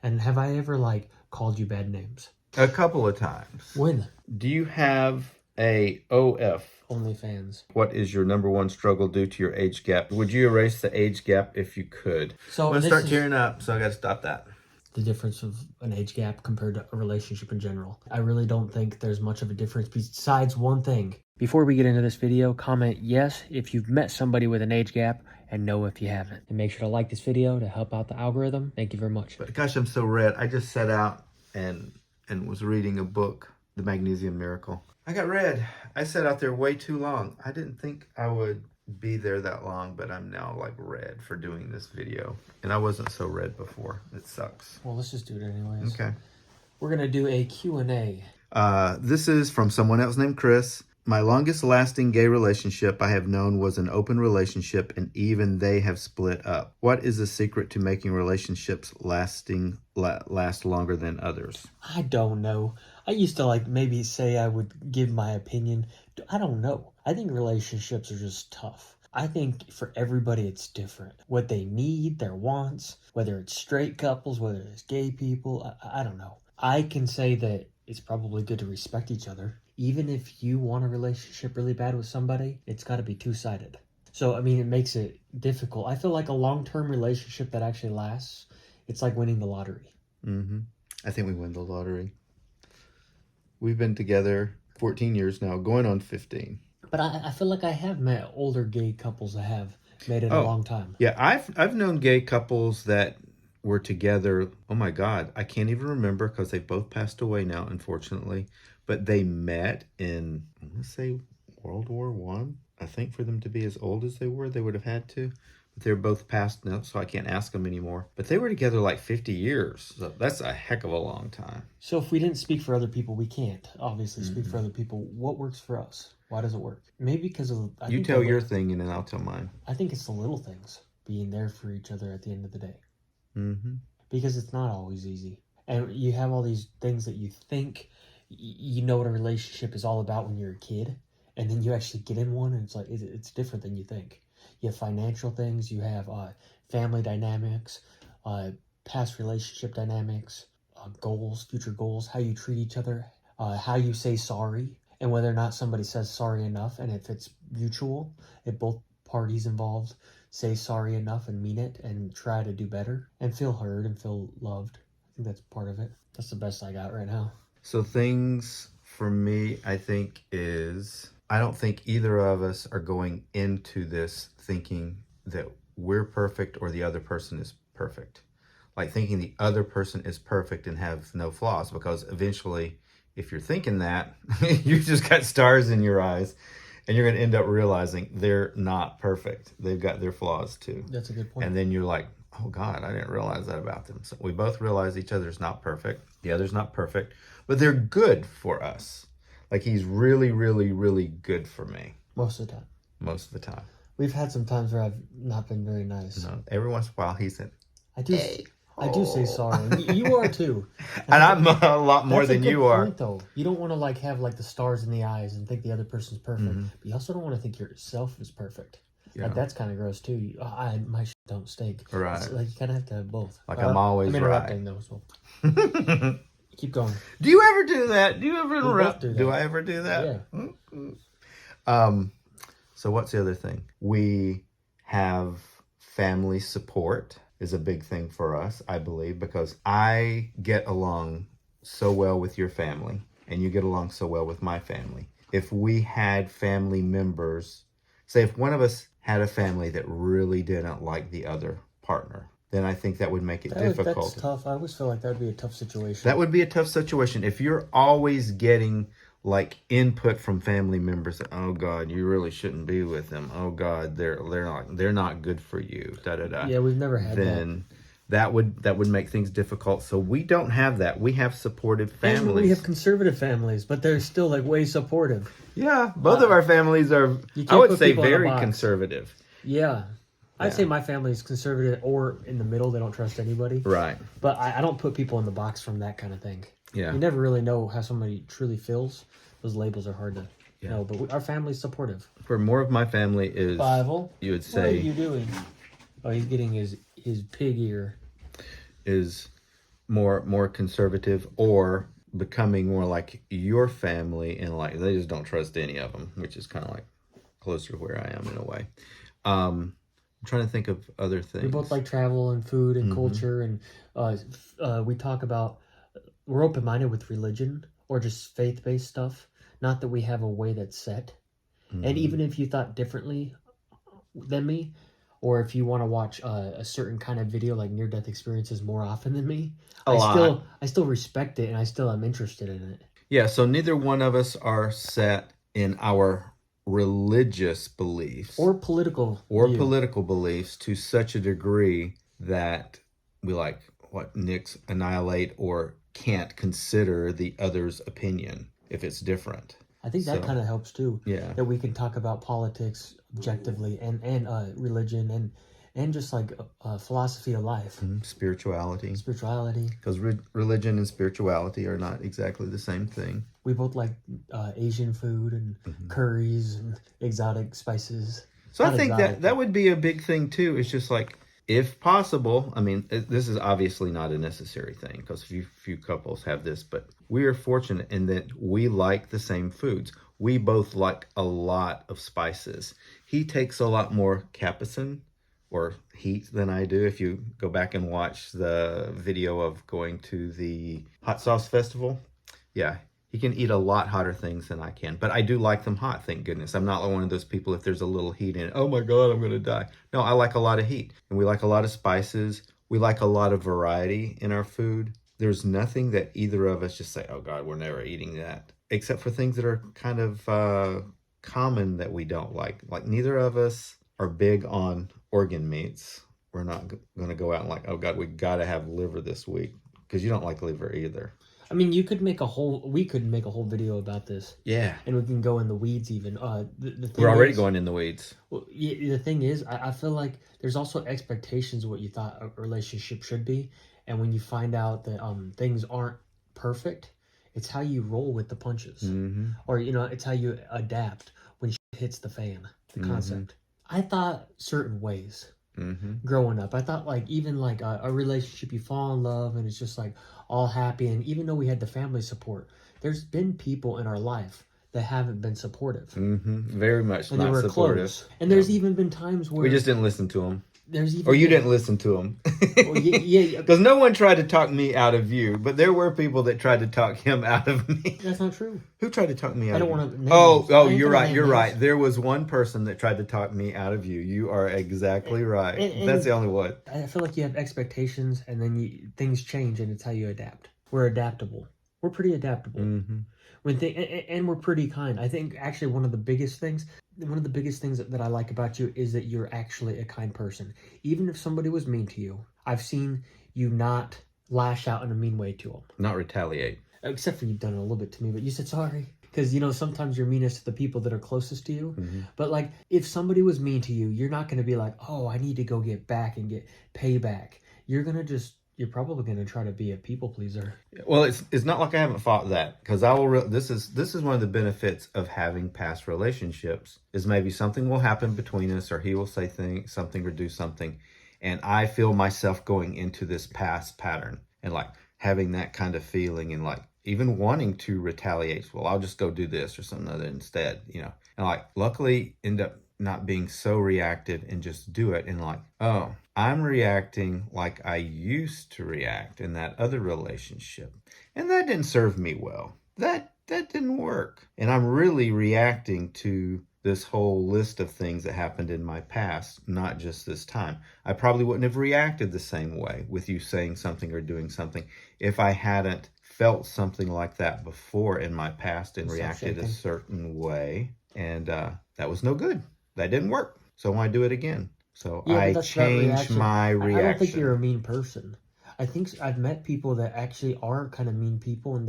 And have I ever like called you bad names? A couple of times. When? Do you have a OF? OnlyFans. What is your number one struggle due to your age gap? Would you erase the age gap if you could? So I'm going to this start is tearing up, so I got to stop that. the difference of an age gap compared to a relationship in general. I really don't think there's much of a difference besides one thing. Before we get into this video, comment yes if you've met somebody with an age gap and no if you haven't. And make sure to like this video to help out the algorithm. Thank you very much. But gosh, I'm so red. I just sat out and was reading a book, The Magnesium Miracle. I got red. I sat out there way too long. I didn't think I would be there that long, but I'm now like red for doing this video. And I wasn't so red before. It sucks. Well, let's just do it anyways. Okay. We're going to do a Q&A. This is from someone else named Chris. My longest lasting gay relationship I have known was an open relationship, and even they have split up. What is the secret to making relationships last longer than others? I don't know. I used to like maybe say I would give my opinion. I don't know. I think relationships are just tough. I think for everybody it's different. What they need, their wants, whether it's straight couples, whether it's gay people, I don't know. I can say that it's probably good to respect each other. Even if you want a relationship really bad with somebody, it's got to be two-sided. So, I mean, it makes it difficult. I feel like a long-term relationship that actually lasts, it's like winning the lottery. Mm-hmm. I think we win the lottery. We've been together 14 years now, going on 15. But I feel like I have met older gay couples that have made it a long time. Yeah, I've known gay couples that were together. Oh my God, I can't even remember because they both passed away now, unfortunately. But they met in, let's say, World War One. I think for them to be as old as they would have had to. But they're both passed now, so I can't ask them anymore. But they were together like 50 years. So that's a heck of a long time. So if we didn't speak for other people, we can't obviously speak for other people. What works for us? Why does it work? Maybe because of... You tell your thing and then I'll tell mine. I think it's the little things. Being there for each other at the end of the day. Mm-hmm. Because it's not always easy. And you have all these things that you think you know what a relationship is all about when you're a kid. And then you actually get in one and it's like, it's different than you think. You have financial things. You have family dynamics, past relationship dynamics, goals, future goals, how you treat each other, how you say sorry, and whether or not somebody says sorry enough. And if it's mutual, if both parties involved say sorry enough and mean it and try to do better and feel heard and feel loved. I think that's part of it. That's the best I got right now. So things for me, I think, is I don't think either of us are going into this thinking that we're perfect or the other person is perfect. Like thinking the other person is perfect and have no flaws, because eventually if you're thinking that, you just got stars in your eyes and you're going to end up realizing they're not perfect. They've got their flaws too. That's a good point. And then you're like, oh God, I didn't realize that about them. So we both realize each other's not perfect. The other's not perfect, but they're good for us. Like he's really, really, really good for me. Most of the time. Most of the time. We've had some times where I've not been very nice. No, every once in a while he said, I do say sorry. You are too. And I'm a lot more than you are. Point, though. You don't want to like have like the stars in the eyes and think the other person's perfect. But you also don't want to think yourself is perfect. Yeah. Like that's kind of gross too. My shit don't stink. Right. It's like you kind of have to have both. Like I'm always I'm interrupting right. though, so keep going. Do you ever do that? Do you ever interrupt? Do I ever do that? Yeah. So what's the other thing? We have family support is a big thing for us, I believe, because I get along so well with your family and you get along so well with my family. If we had family members, say if one of us had a family that really didn't like the other partner, then I think that would make it difficult. That's tough. I always feel like that would be a tough situation. That would be a tough situation. If you're always getting like input from family members that, oh God, you really shouldn't be with them. Oh God, they're not good for you. Da da da. Yeah, we've never had then that would make things difficult. So we don't have that. We have supportive families. And we have conservative families, but they're still like way supportive. Yeah, both of our families are, I would say, very conservative. Yeah. I'd say my family is conservative or in the middle. They don't trust anybody. Right. But I don't put people in the box from that kind of thing. Yeah. You never really know how somebody truly feels. Those labels are hard to know. But our family's supportive. For more of my family is... Bible. You would say... What are you doing? Oh, he's getting his pig ear. Is more conservative, or becoming more like your family, and like they just don't trust any of them, which is kind of like closer to where I am in a way. I'm trying to think of other We both things. like travel and food and Hmm. culture, and we talk about we're open minded with religion or just faith based stuff. Not that we have a way that's set. And Hmm. even if you thought differently than me, or if you want to watch a certain kind of video like near death experiences more often than me, A lot. I still respect it and I still am interested in it. Yeah, so neither one of us are set in our religious beliefs Or political or view. political beliefs to such a degree that we like what Nick's annihilate or can't consider the other's opinion if it's different. I think that So kind of helps too. yeah. That we can talk about politics objectively and religion and just like philosophy of life, Spirituality, spirituality. because religion and spirituality are not exactly the same thing. We both like Asian food and Hmm. curries and exotic spices. So I Not think exotic, that that but would be a big thing too. It's just like, if possible, I mean, this is obviously not a necessary thing because few couples have this, but we are fortunate in that we like the same foods. We both like a lot of spices. He takes a lot more capsaicin or heat than I do. If you go back and watch the video of going to the hot sauce festival, yeah, he can eat a lot hotter things than I can, but I do like them hot, thank goodness. I'm not one of those people, if there's a little heat in it, oh my God, I'm going to die. No, I like a lot of heat, and we like a lot of spices. We like a lot of variety in our food. There's nothing that either of us just say, oh God, we're never eating that, except for things that are kind of common that we don't like. Like neither of us are big on organ meats. We're not going to go out and like, oh God, we got to have liver this week, because you don't like liver either. I mean, we could make a whole video about this, Yeah. and we can go in the weeds even. The We're thing already is, going in the weeds. well, the thing is, I feel like there's also expectations of what you thought a relationship should be, and when you find out that things aren't perfect, it's how you roll with the punches, Mm-hmm. or it's how you adapt when shit hits the fan. The Mm-hmm. concept. I thought certain ways Mm-hmm. growing up. I thought like even like a relationship, you fall in love and it's just like all happy. And even though we had the family support, there's been people in our life that haven't been supportive, Mm-hmm. Very much and they not were supportive. close. And No. there's even been times We where just didn't listen to them. there's Or even you been didn't listen to them. well, yeah, Because no one tried to talk me out of you, but there were people that tried to talk him out of me. that's not true. Who tried to talk me I out don't of you? want to name Oh, names. oh, I ain't you're gonna right. name You're names. right. There was one person that tried to talk me out of you. You are exactly right. That's And the only one. I feel like you have expectations, and then things change, and it's how you adapt. We're adaptable. We're pretty adaptable. Mm-hmm. And we're pretty kind. I think actually one of the biggest things that I like about you is that you're actually a kind person. Even if somebody was mean to you, I've seen you not lash out in a mean way to them. Not retaliate. Except for you've done it a little bit to me, but you said sorry. Because, sometimes you're meanest to the people that are closest to you. Mm-hmm. But, like, if somebody was mean to you, you're not going to be like, oh, I need to go get back and get payback. You're probably going to try to be a people pleaser. Well, it's not like I haven't fought that, because I will. This is one of the benefits of having past relationships, is maybe something will happen between us, or he will say something or do something, and I feel myself going into this past pattern and like having that kind of feeling and like even wanting to retaliate. Well, I'll just go do this or something other instead, and like luckily end up not being so reactive and just do it, and like, oh, I'm reacting like I used to react in that other relationship, and that didn't serve me well. That didn't work, and I'm really reacting to this whole list of things that happened in my past, not just this time. I probably wouldn't have reacted the same way with you saying something or doing something if I hadn't felt something like that before in my past and reacted a certain way, and that was no good. That didn't work. So I want to do it again. So Yeah, but I that's not change reaction. my I don't think you're a reaction. mean person. I think I've met people that actually are kind of mean people, and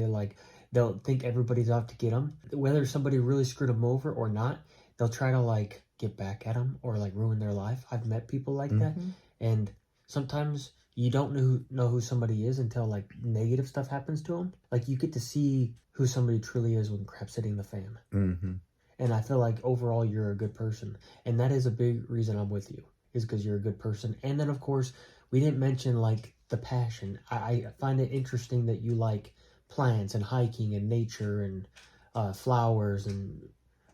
they'll think everybody's out to get them. Whether somebody really screwed them over or not, they'll try to like get back at them or like ruin their life. I've met people like that, Mm-hmm. and sometimes you don't know who somebody is until like negative stuff happens to them. Like you get to see who somebody truly is when crap's hitting the fan. Mm-hmm. And I feel like overall you're a good person, and that is a big reason I'm with you, is because you're a good person. And then of course we didn't mention like the passion. I find it interesting that you like plants and hiking and nature and flowers and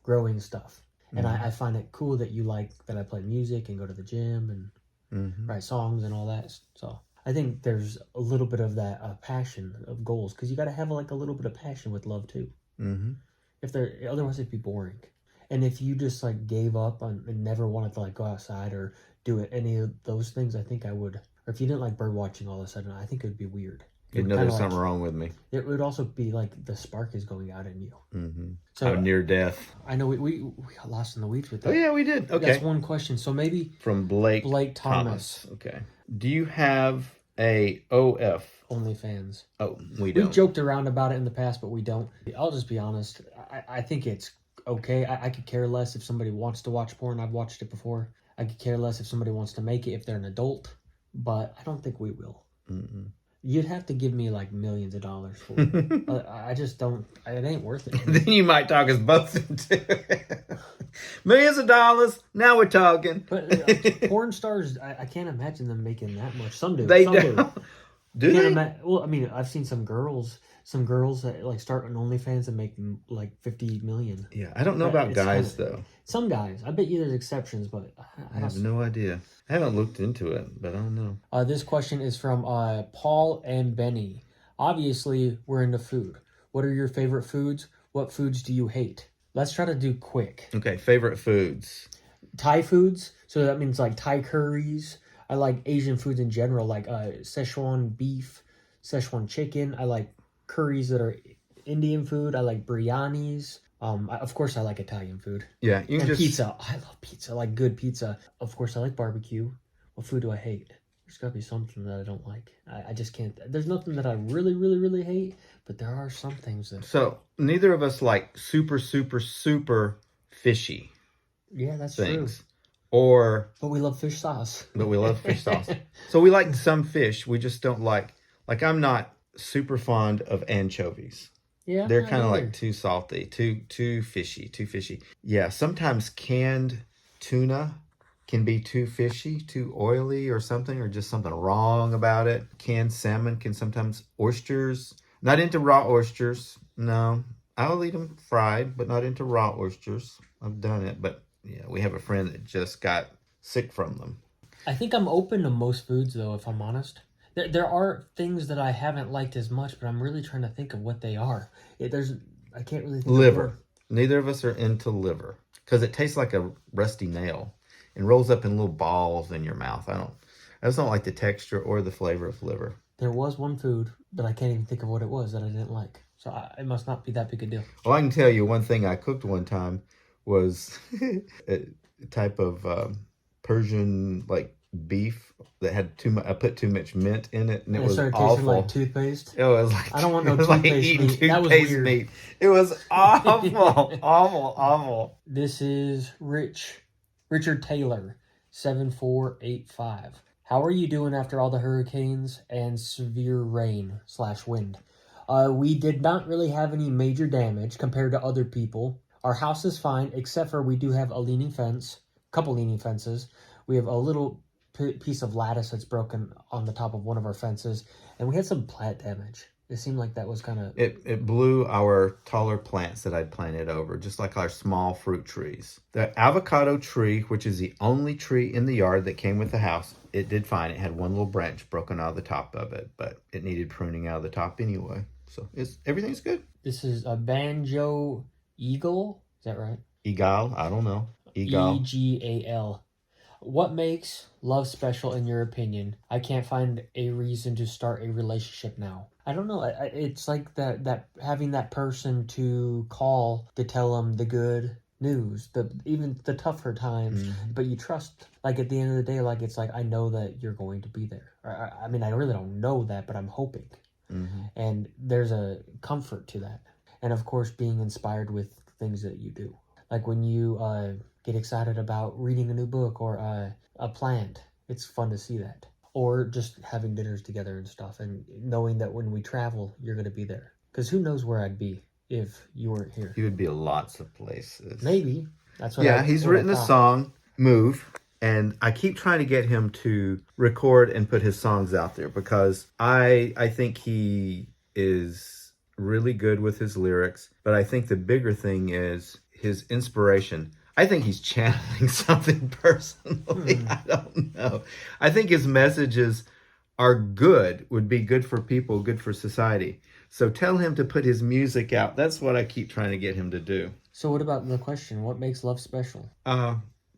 growing stuff. And Mm-hmm. I find it cool that you like that I play music and go to the gym and Mm-hmm. write songs and all that. So I think there's a little bit of that passion of goals because you got to have like a little bit of passion with love too. Mm-hmm. If there, otherwise it'd be boring. And if you just like gave up on and never wanted to like go outside or do it, any of those things, I think I would. Or if you didn't like bird watching all of a sudden, I think it would be weird. It You'd would know kind there's of like something wrong with me. it would also be like the spark is going out in you. Mm-hmm. How So near death. I know we got lost in the weeds with that. Oh, yeah, we did. Okay. That's one question. So maybe From Blake Thomas. Okay. Do you have a OF? OnlyFans. Oh, we We've don't. joked around about it in the past, but we don't. I'll just be honest. I think it's okay. I could care less if somebody wants to watch porn. I've watched it before. I could care less if somebody wants to make it if they're an adult, but I don't think we will. Mm-mm. You'd have to give me like millions of dollars for it. I just don't. It ain't worth it. Then you might talk us both into it. Millions of dollars. Now we're talking. But porn stars, I can't imagine them making that much. Some do. They Some do. Do Can't they? well, I mean, I've seen some girls that like start on OnlyFans and make like 50 million. Yeah, I don't know about It's guys kinda- though. Some guys, I bet you there's exceptions, but I have no idea. I haven't looked into it, but I don't know. This question is from Paul and Benny. Obviously, we're into food. What are your favorite foods? What foods do you hate? Let's try to do quick. Okay, favorite foods. Thai foods, so that means like Thai curries. I like Asian foods in general, like Szechuan beef, Szechuan chicken. I like curries that are Indian food. I like biryanis. Of course, I like Italian food. Yeah, you can And just pizza. I love pizza. I like good pizza. Of course, I like barbecue. What food do I hate? There's got to be something that I don't like. I just can't. There's nothing that I really, really, really hate, but there are some things that... So neither of us like super, super, super fishy Yeah, that's things. true. But we love fish sauce. we love fish sauce. So we like some fish. We just don't like I'm not super fond of anchovies. Yeah, They're kind of like too salty, too fishy. Yeah, sometimes canned tuna can be too fishy, too oily or something, or just something wrong about it. Canned salmon can sometimes... Oysters, not into raw oysters. No, I'll eat them fried, but not into raw oysters. I've done it, but yeah, we have a friend that just got sick from them. I think I'm open to most foods, though, if I'm honest. There are things that I haven't liked as much, but I'm really trying to think of what they are. I can't really think Liver. of Neither of us are into liver because it tastes like a rusty nail and rolls up in little balls in your mouth. I just don't like the texture or the flavor of liver. There was one food, but I can't even think of what it was that I didn't like. So it must not be that big a deal. Well, I can tell you one thing I cooked one time was a type of Persian like beef that had too much. I put too much mint in it, and it was started awful. tasting like toothpaste. It was like I don't want no it was like toothpaste eating meat. That was toothpaste weird. meat. It was awful, awful. This is Richard Taylor, 7485. How are you doing after all the hurricanes and severe rain/wind? We did not really have any major damage compared to other people. Our house is fine, except for we do have a leaning fence, couple leaning fences. We have a little piece of lattice that's broken on the top of one of our fences, and we had some plant damage. It seemed like that was kind of... It blew our taller plants that I'd planted over, just like our small fruit trees. The avocado tree, which is the only tree in the yard that came with the house, it did fine. It had one little branch broken out of the top of it, but it needed pruning out of the top anyway. So everything's good. This is a Banjo Eagle. Is that right? Eagle, I don't know. Eagle. Egal. What makes love special in your opinion? I can't find a reason to start a relationship now. I don't know. It's like that having that person to call to tell them the good news, even the tougher times, but you trust. Like at the end of the day, like it's like I know that you're going to be there. I mean, I really don't know that, but I'm hoping. And there's a comfort to that. And of course, being inspired with things that you do. Like when you get excited about reading a new book or a plant, it's fun to see that. Or just having dinners together and stuff and knowing that when we travel, you're going to be there. Because who knows where I'd be if you weren't here. He would be lots of places. Maybe. That's what he's written a song, Move. And I keep trying to get him to record and put his songs out there because I think he is really good with his lyrics. But I think the bigger thing is his inspiration. I think he's channeling something personally. I don't know. I think his messages are good, would be good for people, good for society. So tell him to put his music out. That's what I keep trying to get him to do. So what about the question? What makes love special?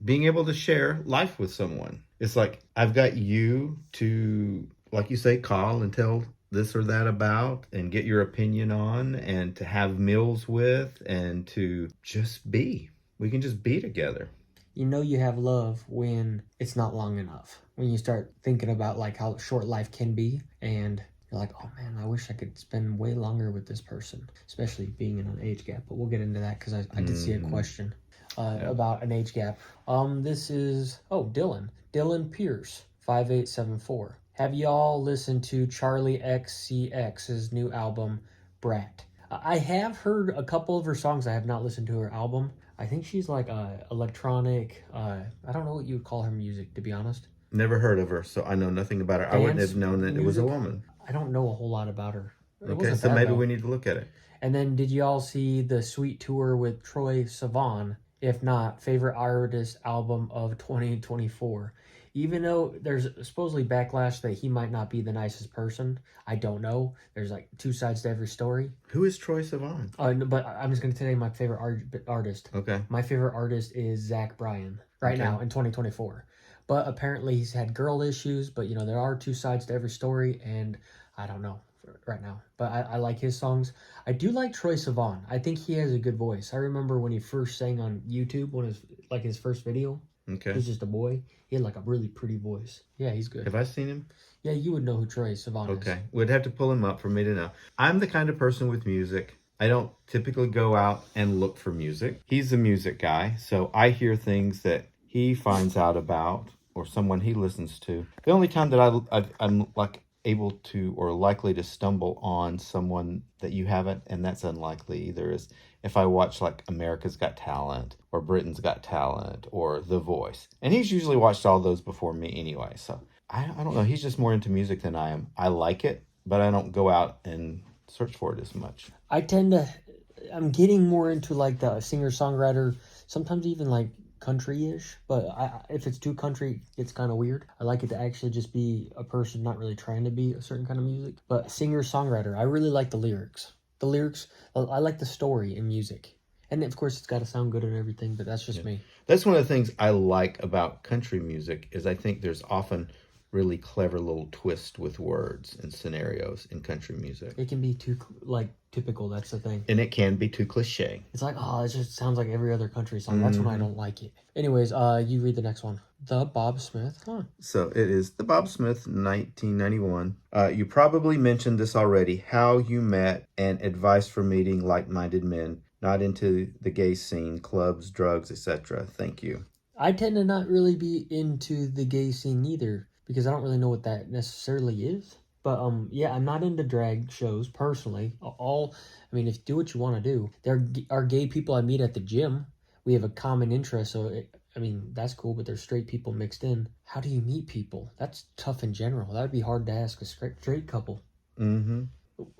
Being able to share life with someone. It's like I've got you to, like you say, call and tell this or that about and get your opinion on and to have meals with and to just be. We can just be together. You know you have love when it's not long enough. When you start thinking about like how short life can be and you're like, oh man, I wish I could spend way longer with this person, especially being in an age gap. But we'll get into that because I did see a question about an age gap. This is, Dylan. Dylan Pierce, 5874. Have y'all listened to Charlie XCX's new album, Brat? I have heard a couple of her songs. I have not listened to her album. I think she's like electronic. I don't know what you would call her music, to be honest. Never heard of her, so I know nothing about her. I wouldn't have known that it was a woman. I don't know a whole lot about her. Okay, so maybe we need to look at it. And then did you all see the Sweet Tour with Troye Sivan? If not, favorite artist album of 2024. Even though there's supposedly backlash that he might not be the nicest person, I don't know. There's like two sides to every story. Who is Troye Sivan? But I'm just going to tell you my favorite artist. Okay. My favorite artist is Zach Bryan right now in 2024. But apparently he's had girl issues, but you know, there are two sides to every story, and I don't know right now. But I like his songs. I do like Troye Sivan. I think he has a good voice. I remember when he first sang on YouTube, when his first video. Okay. He's just a boy. He had like a really pretty voice. Yeah, he's good. Have I seen him? Yeah, you would know who Troye Sivan is. Okay. We'd have to pull him up for me to know. I'm the kind of person with music. I don't typically go out and look for music. He's a music guy, so I hear things that he finds out about or someone he listens to. The only time that I'm like able to or likely to stumble on someone that you haven't, and that's unlikely either, is if I watch like America's Got Talent or Britain's Got Talent or The Voice. And he's usually watched all those before me anyway. So I don't know. He's just more into music than I am. I like it, but I don't go out and search for it as much. I'm getting more into like the singer-songwriter, sometimes even like country-ish, but if it's too country, it's kind of weird. I like it to actually just be a person not really trying to be a certain kind of music. But singer-songwriter, I really like the lyrics. I like the story in music. And of course, it's got to sound good and everything, but that's just me. That's one of the things I like about country music is I think there's often really clever little twist with words and scenarios in country music. It can be too like typical, that's the thing. And it can be too cliche. It's like, it just sounds like every other country song. That's when I don't like it. Anyways, you read the next one. The Bob Smith. So it is the Bob Smith, 1991. You probably mentioned this already. How you met and advice for meeting like-minded men, not into the gay scene, clubs, drugs, etc. Thank you. I tend to not really be into the gay scene either, because I don't really know what that necessarily is. But yeah, I'm not into drag shows personally. If do what you want to do. There are gay people I meet at the gym. We have a common interest, so that's cool. But there's straight people mixed in. How do you meet people? That's tough in general. That would be hard to ask a straight couple. Mm-hmm.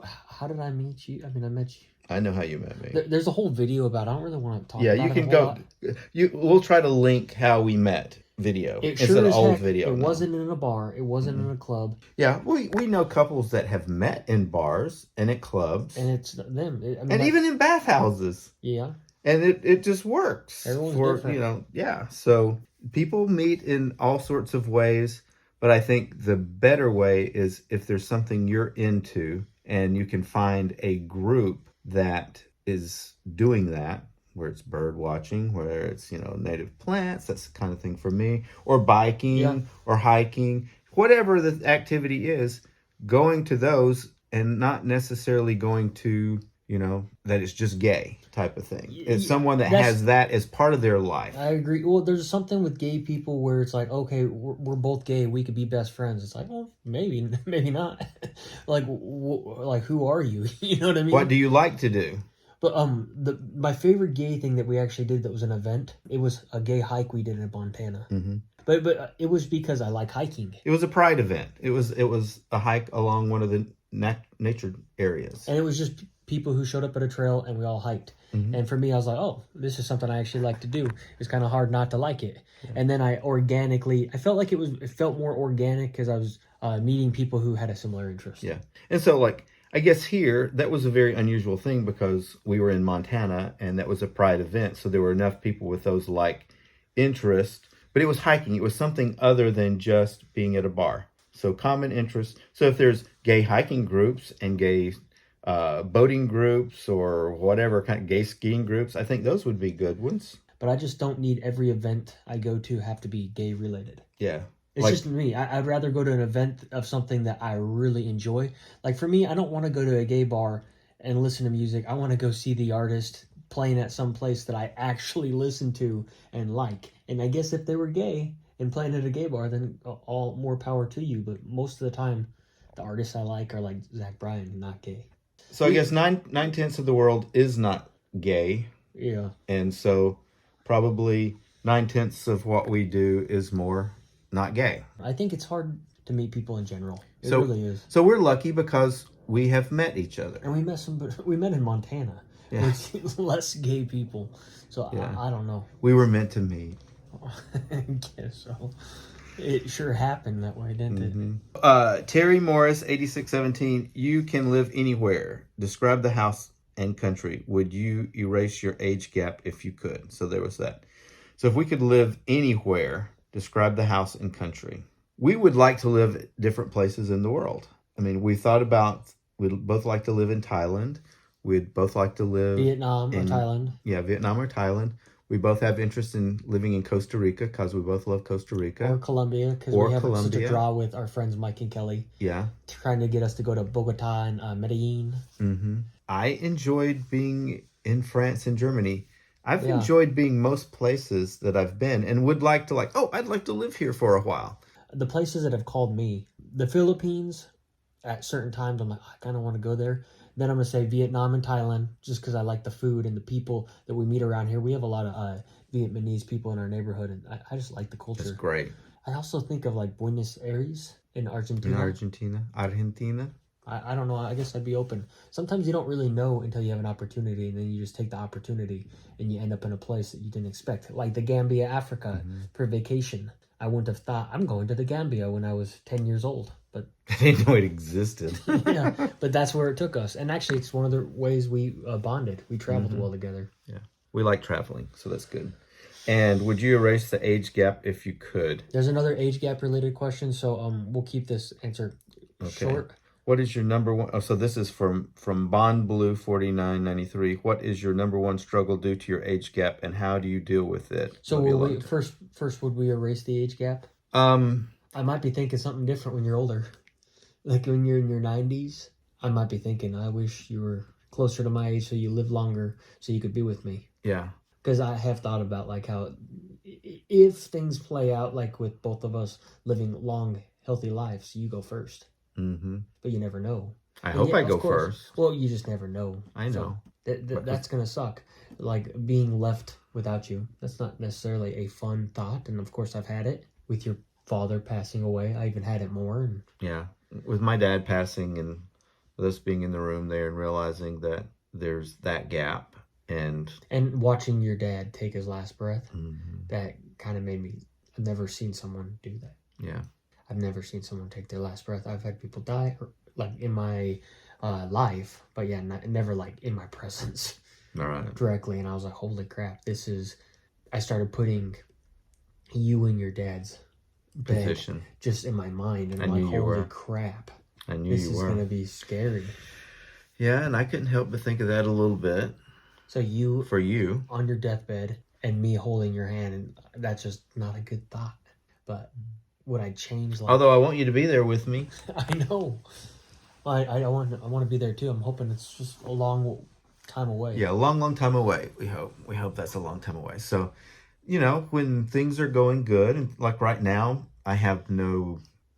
How did I meet you? I met you. I know how you met me. There's a whole video about it. I don't really want to talk about it. Yeah, you can go. We'll try to link how we met video. It's an old video. It wasn't in a bar. It wasn't in a club. Yeah, we know couples that have met in bars and at clubs. And it's them. Even in bathhouses. Yeah. And it just works. Everyone's different. Yeah. So people meet in all sorts of ways, but I think the better way is if there's something you're into and you can find a group that is doing that, where it's bird watching, where it's, native plants, that's the kind of thing for me, or biking or hiking, whatever the activity is, going to those and not necessarily going to, that it's just gay type of thing. It's someone that has that as part of their life. I agree. Well, there's something with gay people where it's like, okay, we're both gay, we could be best friends. It's like, well, maybe not. like who are you? You know what I mean? What do you like to do? But my favorite gay thing that we actually did that was an event, it was a gay hike we did in Montana. Mm-hmm. But it was because I like hiking. It was a pride event. It was a hike along one of the nature areas. And it was just people who showed up at a trail and we all hiked. Mm-hmm. And for me, I was like, oh, this is something I actually like to do. It was kind of hard not to like it. Yeah. And then I felt like it felt more organic because I was meeting people who had a similar interest. Yeah. And so, like, I guess here, that was a very unusual thing because we were in Montana and that was a pride event. So there were enough people with those like interests, but it was hiking. It was something other than just being at a bar. So common interests. So if there's gay hiking groups and gay boating groups or whatever kind of gay skiing groups, I think those would be good ones. But I just don't need every event I go to have to be gay related. Yeah. It's just me. I'd rather go to an event of something that I really enjoy. Like for me, I don't want to go to a gay bar and listen to music. I want to go see the artist playing at some place that I actually listen to and like. And I guess if they were gay and playing at a gay bar, then all more power to you. But most of the time, the artists I like are like Zach Bryan, not gay. So I guess 9/10 of the world is not gay. Yeah. And so probably 9/10 of what we do is more not gay. I think it's hard to meet people in general. It really is. So we're lucky because we have met each other. And we met in Montana. Yeah. With less gay people. So yeah. I don't know. We were meant to meet. I guess so. It sure happened that way, didn't it? Terry Morris, 8617. You can live anywhere. Describe the house and country. Would you erase your age gap if you could? So there was that. So if we could live anywhere, describe the house and country. We would like to live different places in the world. I mean, we thought about, we'd both like to live in Thailand. We'd both like to live Vietnam or Thailand. Yeah, Vietnam or Thailand. We both have interest in living in Costa Rica because we both love Costa Rica. Or Colombia because we have such a draw with our friends Mike and Kelly. Yeah. Trying to get us to go to Bogota and Medellin. Mm-hmm. I enjoyed being in France and Germany. I've enjoyed being most places that I've been and would like to I'd like to live here for a while. The places that have called me, the Philippines, at certain times I'm like, I kind of want to go there. Then I'm going to say Vietnam and Thailand just because I like the food and the people that we meet around here. We have a lot of Vietnamese people in our neighborhood and I just like the culture. That's great. I also think of like Buenos Aires in Argentina. Argentina. I don't know. I guess I'd be open. Sometimes you don't really know until you have an opportunity, and then you just take the opportunity, and you end up in a place that you didn't expect. Like the Gambia, Africa, for vacation. I wouldn't have thought I'm going to the Gambia when I was 10 years old, but I didn't know it existed. Yeah, but that's where it took us. And actually, it's one of the ways we bonded. We traveled well together. Yeah, we like traveling, so that's good. And would you erase the age gap if you could? There's another age gap related question, so we'll keep this answer short. What is your number one? Oh, so this is from Bond Blue 4993. What is your number one struggle due to your age gap, and how do you deal with it? So will first would we erase the age gap? I might be thinking something different when you're older, like when you're in your 90s. I might be thinking, I wish you were closer to my age, so you lived longer, so you could be with me. Yeah. Because I have thought about like how if things play out like with both of us living long, healthy lives, you go first. Mm-hmm. But you never know. I hope I go first. Well, you just never know. I know. So that's going to suck. Like being left without you. That's not necessarily a fun thought. And of course, I've had it with your father passing away. I even had it more. And yeah. With my dad passing and with us being in the room there and realizing that there's that gap. And watching your dad take his last breath, that kind of made me, I've never seen someone do that. Yeah. I've never seen someone take their last breath. I've had people die, like in my life, but yeah, never like in my presence directly. And I was like, holy crap, I started putting you in your dad's position just in my mind. And I'm like, holy crap. I knew this is going to be scary. Yeah, and I couldn't help but think of that a little bit. So for you on your deathbed and me holding your hand, and that's just not a good thought. But would I change? Although I want you to be there with me. I know. I want to be there too. I'm hoping it's just a long time away. Yeah, a long time away. We hope that's a long time away. So, when things are going good, and like right now, I have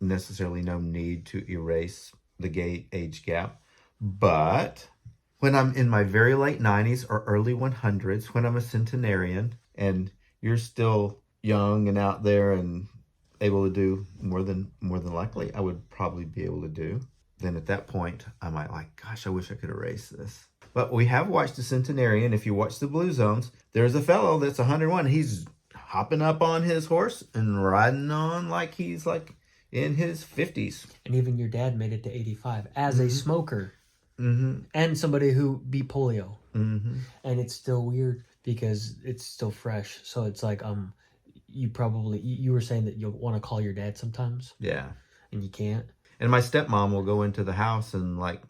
necessarily no need to erase the gay age gap, but when I'm in my very late 90s or early 100s, when I'm a centenarian and you're still young and out there and able to do more than likely I would probably be able to do, then at that point I might like, gosh, I wish I could erase this. But we have watched the centenarian. If you watch the Blue Zones, there's a fellow that's 101. He's hopping up on his horse and riding on like he's like in his 50s. And even your dad made it to 85 as a smoker Mm-hmm. and somebody who beat polio. Mm-hmm. And it's still weird because it's still fresh. So it's like, you were saying that you'll want to call your dad sometimes. Yeah. And you can't. And my stepmom will go into the house and like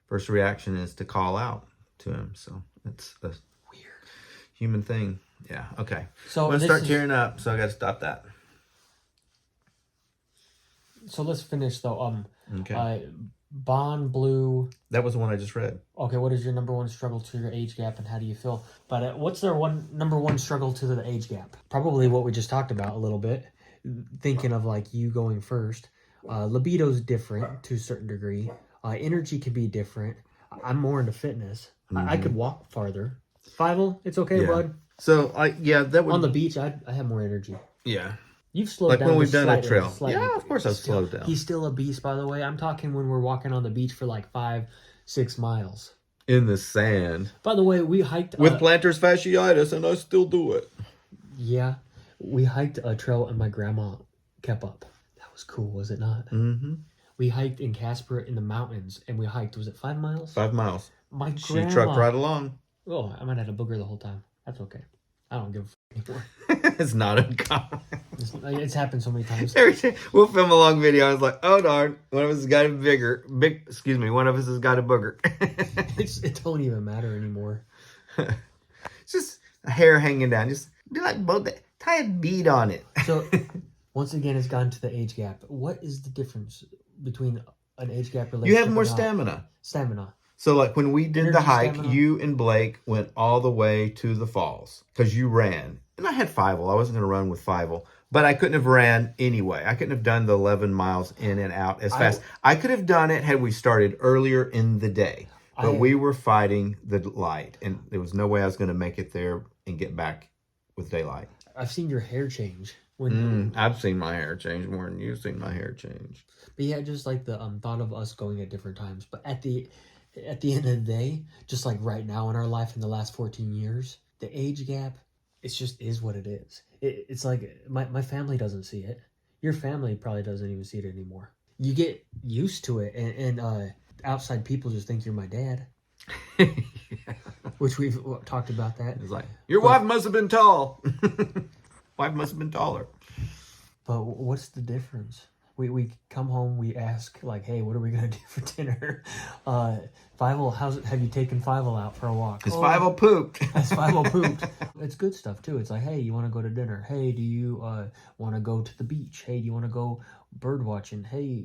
first reaction is to call out to him. So it's a Weird human thing. Yeah. Okay. So I'm going to start tearing up. So I got to stop that. So let's finish though. Okay. Bond Blue. That was the one I just read. Okay, what is your number one struggle to your age gap, and how do you feel? But what's their number one struggle to the age gap? Probably what we just talked about a little bit. Thinking of like you going first. Libido's different to a certain degree. Energy can be different. I'm more into fitness. I could walk farther. Fievel, it's okay, bud. So that would On the beach, I have more energy. Yeah. You've slowed Like down. when we've done a slightly. trail. Yeah, of course I've slowed down. He's still a beast, by the way. I'm talking when we're walking on the beach for like 5-6 miles. In the sand. By the way, we hiked... With plantar fasciitis, and I still do it. Yeah. We hiked a trail and my grandma kept up. That was cool, was it not? Mm-hmm. We hiked in Casper in the mountains, and we hiked, was it 5 miles? 5 miles. My grandma... She trucked right along. Oh, I might have had a booger the whole time. That's okay. I don't give a anymore. It's not uncommon. It's happened so many times. Every time we'll film a long video, I was like, oh darn, one of us has got a one of us has got a booger. It don't even matter anymore. It's just a hair hanging down. Just be like, tie a bead on it. So, once again, it's gotten to the age gap. What is the difference between an age gap relationship? You have more and not? stamina. Stamina. So like when we did Energy, the hike, stamina. you and Blake went all the way to the falls because you ran. And I had Fievel. I wasn't going to run with Fievel. But I couldn't have ran anyway. I couldn't have done the 11 miles in and out as fast. I could have done it had we started earlier in the day. But we were fighting the light. And there was no way I was going to make it there and get back with daylight. I've seen your hair change. I've seen my hair change more than you've seen my hair change. But yeah, just like the thought of us going at different times. But at the end of the day, just like right now in our life in the last 14 years, the age gap, it just is what it is. It's like my family doesn't see it. Your family probably doesn't even see it anymore. You get used to it, and outside people just think you're my dad. Yeah. Which we've talked about that. It's like, your wife must have been tall. Wife must have been taller. But what's the difference? We come home, we ask, like, hey, what are we going to do for dinner? Fievel, have you taken Fievel out for a walk? Has Fievel pooped? Has Fievel pooped? It's good stuff, too. It's like, hey, you want to go to dinner? Hey, do you want to go to the beach? Hey, do you want to go bird watching? Hey,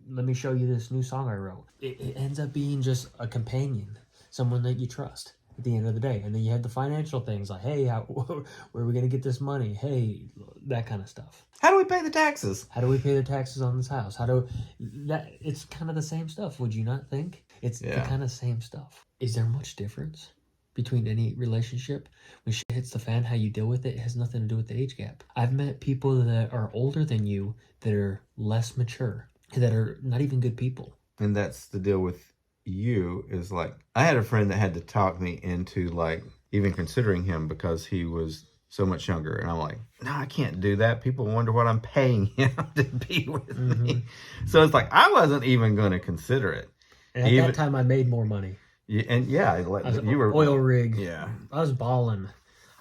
let me show you this new song I wrote. It ends up being just a companion, someone that you trust at the end of the day. And then you have the financial things like, hey, where are we going to get this money? Hey, that kind of stuff. How do we pay the taxes? How do we pay the taxes on this house? It's kind of the same stuff, would you not think? It's the kind of same stuff. Is there much difference between any relationship? When shit hits the fan, how you deal with it has nothing to do with the age gap. I've met people that are older than you that are less mature, that are not even good people. And that's the deal with you, is like, I had a friend that had to talk me into like even considering him because he was so much younger. And I'm like, no, I can't do that. People wonder what I'm paying him to be with me. So it's like, I wasn't even going to consider it. And at that time, I made more money. Yeah, and you were oil rig. Yeah. I was balling.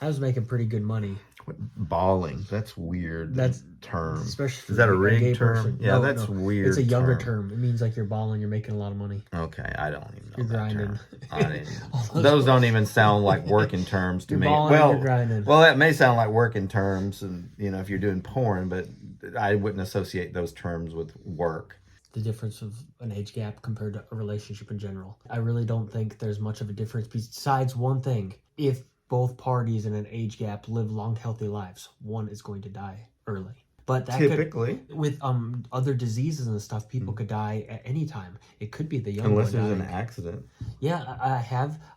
I was making pretty good money. Balling. That's weird. That's term. Especially is that a rig term? Person. Yeah, that's weird. It's a younger term. It means like you're balling, you're making a lot of money. Okay, I don't even know. You're grinding. I didn't. Those don't even sound like working terms to me. Balling, you're grinding. Well, that may sound like working terms, and if you're doing porn, but I wouldn't associate those terms with work. The difference of an age gap compared to a relationship in general. I really don't think there's much of a difference besides one thing. If both parties in an age gap live long, healthy lives, one is going to die early. But that typically with other diseases and stuff, people could die at any time. It could be the young unless one there's dying. an accident. Yeah,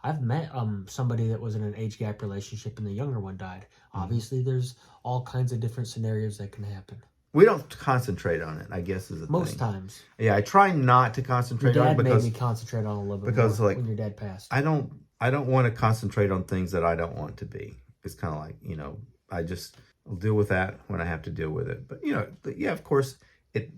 I've met somebody that was in an age gap relationship and the younger one died. Obviously, there's all kinds of different scenarios that can happen. We don't concentrate on it, I guess, is the Most thing. times. Yeah, I try not to Your concentrate on it dad because made me concentrate on it a little bit because, more like, when your dad passed. I don't want to concentrate on things that I don't want to be. It's kind of like, you know, I'll deal with that when I have to deal with it. But, you know, yeah, of course, it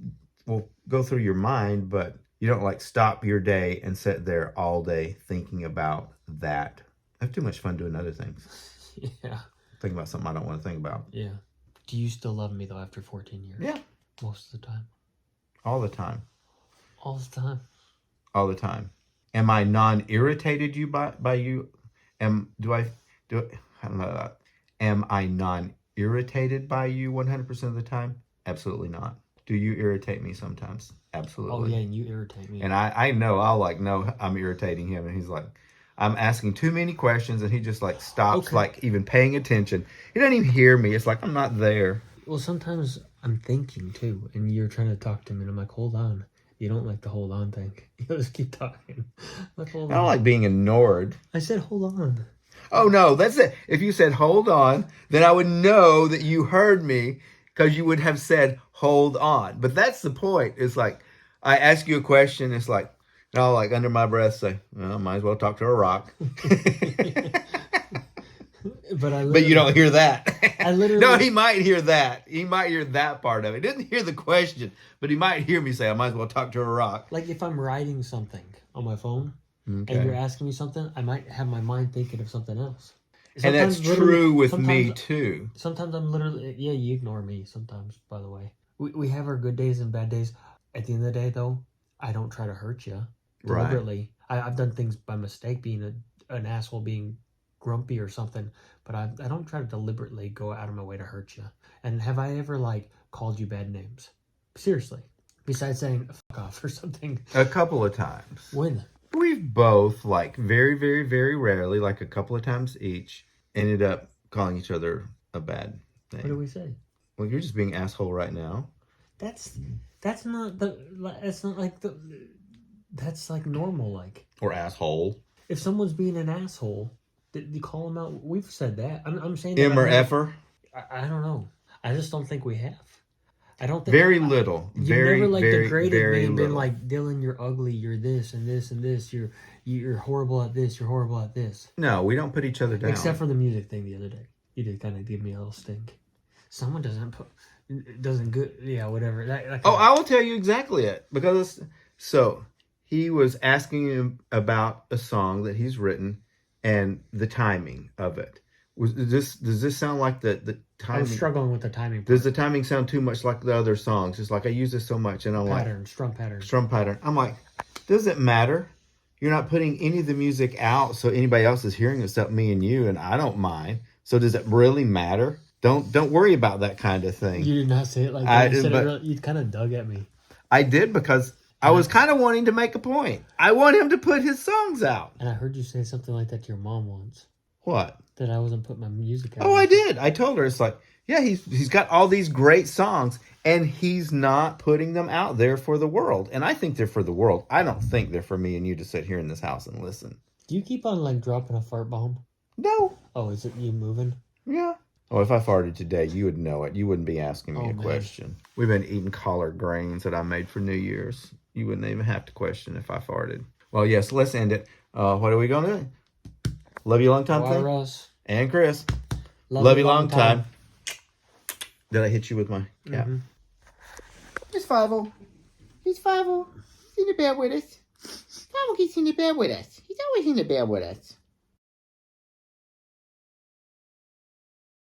will go through your mind, but you don't like stop your day and sit there all day thinking about that. I have too much fun doing other things. Yeah. Think about something I don't want to think about. Yeah. Do you still love me, though, after 14 years? Yeah. Most of the time. All the time. All the time. All the time. Am I non-irritated by you? I don't know that. Am I non-irritated by you 100% of the time? Absolutely not. Do you irritate me sometimes? Absolutely. Oh, yeah, and you irritate me. And I know I'm irritating him, and he's like, I'm asking too many questions, and he just like stops, like even paying attention. He doesn't even hear me. It's like I'm not there. Well, sometimes I'm thinking too, and you're trying to talk to me, and I'm like, hold on. You don't like the hold on thing. You just keep talking. Like, hold I don't on. like being ignored. I said, hold on. Oh, no, that's it. If you said, hold on, then I would know that you heard me because you would have said, hold on. But that's the point. It's like, I ask you a question. It's like, I'll like under my breath say, well, might as well talk to a rock. But you don't hear that. I literally. No, he might hear that. He might hear that part of it. He didn't hear the question, but he might hear me say, I might as well talk to a rock. Like if I'm writing something on my phone Okay. and you're asking me something, I might have my mind thinking of something else. And that's true with me too. Sometimes I'm literally, yeah, you ignore me sometimes, by the way. We have our good days and bad days. At the end of the day, though, I don't try to hurt you deliberately. Right. I've done things by mistake, being an asshole, being grumpy or something, but I don't try to deliberately go out of my way to hurt you. And have I ever, like, called you bad names? Seriously. Besides saying, fuck off or something. A couple of times. When? We've both, like, very, very, very rarely, like a couple of times each, ended up calling each other a bad name. What do we say? Well, you're just being asshole right now. That's not that's like normal, like. Or asshole. If someone's being an asshole, you call them out. We've said that. I'm saying M or effer? I don't know. I just don't think we have. I don't think very little. You very, never like very, degraded very me and little. been like, Dylan, you're ugly, you're this and this and this, you're horrible at this, you're horrible at this. No, we don't put each other down. Except for the music thing the other day. You did kind of give me a little stink. Someone doesn't good, yeah, whatever. That I will tell you exactly it. Because, so, he was asking him about a song that he's written and the timing of it. Does this sound like the timing? I'm struggling with the timing part. Does the timing sound too much like the other songs? It's like, I use this so much, and I'm Strum pattern. Strum pattern. I'm like, does it matter? You're not putting any of the music out so anybody else is hearing except me and you, and I don't mind. So does it really matter? Don't worry about that kind of thing. You did not say it like that. You kind of dug at me. I did because I was kind of wanting to make a point. I want him to put his songs out. And I heard you say something like that to your mom once. What? That I wasn't putting my music out. Oh, I did. I told her, it's like, yeah, he's got all these great songs, and he's not putting them out there for the world. And I think they're for the world. I don't think they're for me and you to sit here in this house and listen. Do you keep on, like, dropping a fart bomb? No. Oh, is it you moving? Yeah. Oh, if I farted today, you would know it. You wouldn't be asking me a question. We've been eating collard greens that I made for New Year's. You wouldn't even have to question if I farted. Well, yes, let's end it. What are we going to do? Love you long time, Bye, Russ. And Chris. Love you long time. Did I hit you with my cap? Mm-hmm. It's Five-O. He's Five-O. He's in the bed with us. Five-O gets in the bed with us. He's always in the bed with us.